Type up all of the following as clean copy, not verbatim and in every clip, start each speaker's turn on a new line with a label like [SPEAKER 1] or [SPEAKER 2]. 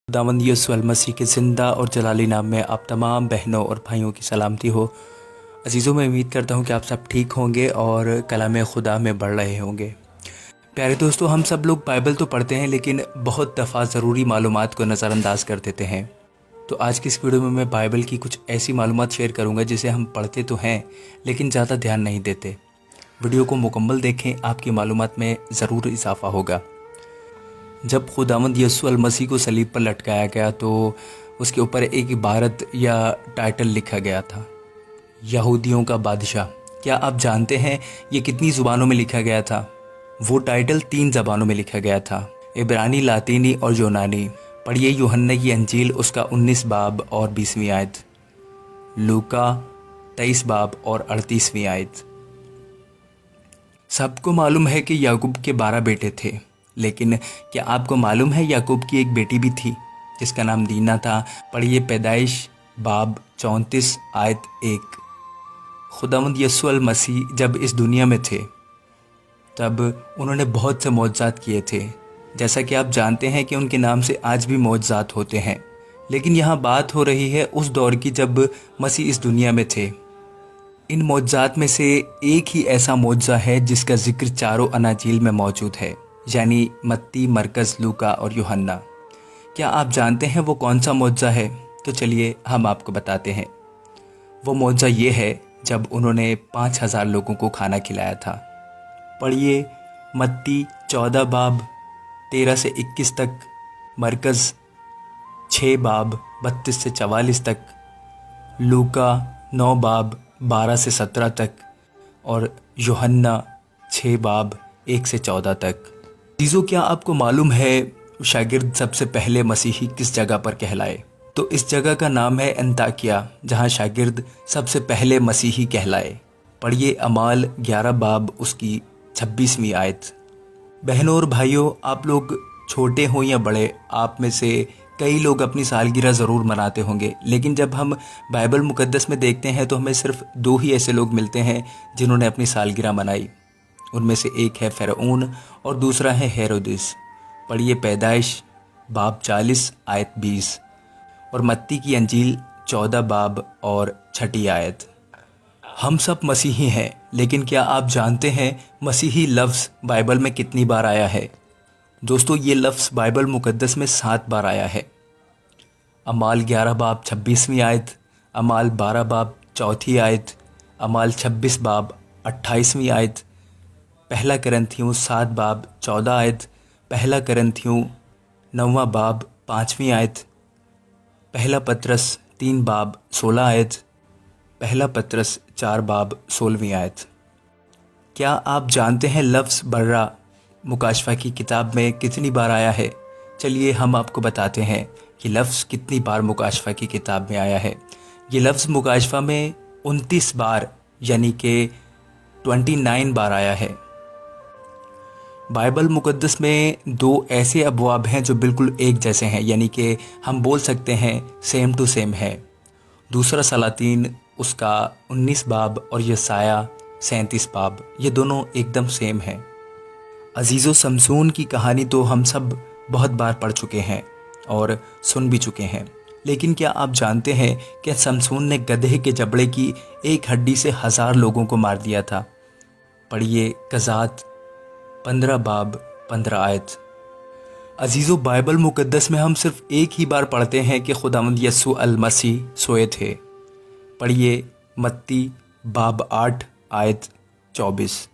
[SPEAKER 1] खुदावंद यीशु मसीह के ज़िंदा और जलाली नाम में आप तमाम बहनों और भाइयों की सलामती हो। अजीज़ों, मैं उम्मीद करता हूँ कि आप सब ठीक होंगे और कलाम खुदा में बढ़ रहे होंगे। प्यारे दोस्तों, हम सब लोग बाइबल तो पढ़ते हैं लेकिन बहुत दफ़ा ज़रूरी मालूमात को नज़रअंदाज कर देते हैं। तो आज की इस वीडियो में मैं बाइबल की कुछ ऐसी मालूमात शेयर करूँगा जिसे हम पढ़ते तो हैं लेकिन ज़्यादा ध्यान नहीं देते। वीडियो को मुकम्मल देखें, आपकी मालूमात में ज़रूर इजाफ़ा होगा। जब खुदावंद यीशु मसीह को सलीब पर लटकाया गया तो उसके ऊपर एक इबारत या टाइटल लिखा गया था, यहूदियों का बादशाह। क्या आप जानते हैं ये कितनी ज़ुबानों में लिखा गया था? वो टाइटल 3 ज़बानों में लिखा गया था, इब्रानी, लातीनी और यूनानी। पढ़िए यूहन्ना की अंजील उसका 19 बाब और 20वीं आयत, लूका 23 बाब और 38वीं आयत। सबको मालूम है कि याकूब के 12 बेटे थे, लेकिन क्या आपको मालूम है याकूब की एक बेटी भी थी जिसका नाम दीना था? पढ़िए पैदाइश बाब 34 आयत 1। खुदावंद यीशु मसीह जब इस दुनिया में थे तब उन्होंने बहुत से मौजज़ात किए थे, जैसा कि आप जानते हैं कि उनके नाम से आज भी मौजज़ात होते हैं। लेकिन यहाँ बात हो रही है उस दौर की जब मसीह इस दुनिया में थे। इन मौजज़ात में से एक ही ऐसा मौजज़ा है जिसका जिक्र चारों अनाजील में मौजूद है, यानी मत्ती, मरकज़, लूका और यूहन्ना। क्या आप जानते हैं वो कौन सा मौजज़ा है? तो चलिए हम आपको बताते हैं। वो मौजज़ा ये है जब उन्होंने 5000 लोगों को खाना खिलाया था। पढ़िए मत्ती 14 बाब 13 से 21 तक, मरकज़ 6 बाब 32 से 44 तक, लूका 9 बाब 12 से 17 तक और यूहन्ना 6 बाब 1 से 14 तक। चीज़ों, क्या आपको मालूम है शागिर्द सबसे पहले मसीही किस जगह पर कहलाए? तो इस जगह का नाम है अंताकिया, जहाँ शागिर्द सबसे पहले मसीही कहलाए। पढ़िए अमाल 11 बाब उसकी 26वीं आयत। बहनों और भाइयों, आप लोग छोटे हों या बड़े, आप में से कई लोग अपनी सालगिरह ज़रूर मनाते होंगे, लेकिन जब हम बाइबल मुक़द्दस में देखते हैं तो हमें सिर्फ 2 ही ऐसे लोग मिलते हैं जिन्होंने अपनी सालगिरह मनाई। उनमें से एक है फ़िरौन और दूसरा है हेरोदेस। पढ़िए पैदाइश बाब 40 आयत 20 और मत्ती की अंजील 14 बाब और 6 आयत। हम सब मसीही हैं, लेकिन क्या आप जानते हैं मसीही लफ्ज़ बाइबल में कितनी बार आया है? दोस्तों, ये लफ्ज़ बाइबल मुक़द्दस में 7 बार आया है। अमाल 11 बाब 26वीं आयत, अमाल 12 बाब 4 आयत, अमाल 26 बाब 28वीं आयत, पहला करंथियों 7 बाब 14 आयत, पहला करंथियों 9वां बाब 5वीं आयत, पहला पतरस 3 बाब 16 आयत, पहला पतरस 4 बाब 16वीं आयत। क्या आप जानते हैं लफ्ज़ बर्रा मुकाशफा की किताब में कितनी बार आया है? चलिए हम आपको बताते हैं कि लफ्ज़ कितनी बार मुकाशफा की किताब में आया है। ये लफ्ज़ मुकाशफा में 29 बार यानी कि 29 बार आया है। बाइबल मुक़द्दस में 2 ऐसे अबवाब हैं जो बिल्कुल एक जैसे हैं, यानी कि हम बोल सकते हैं सेम टू सेम है। दूसरा सलातीन उसका 19 बाब और यसाया 37 बाब, ये दोनों एकदम सेम हैं। अजीज़ों, शमसून की कहानी तो हम सब बहुत बार पढ़ चुके हैं और सुन भी चुके हैं, लेकिन क्या आप जानते हैं कि शमसून ने गधे के जबड़े की एक हड्डी से 1000 लोगों को मार दिया था? पढ़िए कज़ात 15 बाब 15 आयत। अजीज़ों, बाइबल मुक़द्दस में हम सिर्फ एक ही बार पढ़ते हैं कि खुदावंद यीशु मसीह सोए थे। पढ़िए मत्ती बाब 8 आयत 24।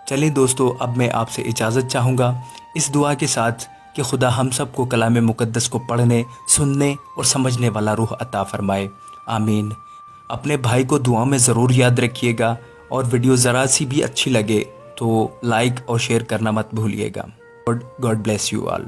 [SPEAKER 1] चलिए दोस्तों, अब मैं आपसे इजाज़त चाहूँगा इस दुआ के साथ कि खुदा हम सबको कलाम मुक़द्दस को पढ़ने, सुनने और समझने वाला रूह अता फ़रमाए। आमीन। अपने भाई को दुआ में ज़रूर याद रखिएगा और वीडियो ज़रा सी भी अच्छी लगे तो लाइक और शेयर करना मत भूलिएगा। God bless you all.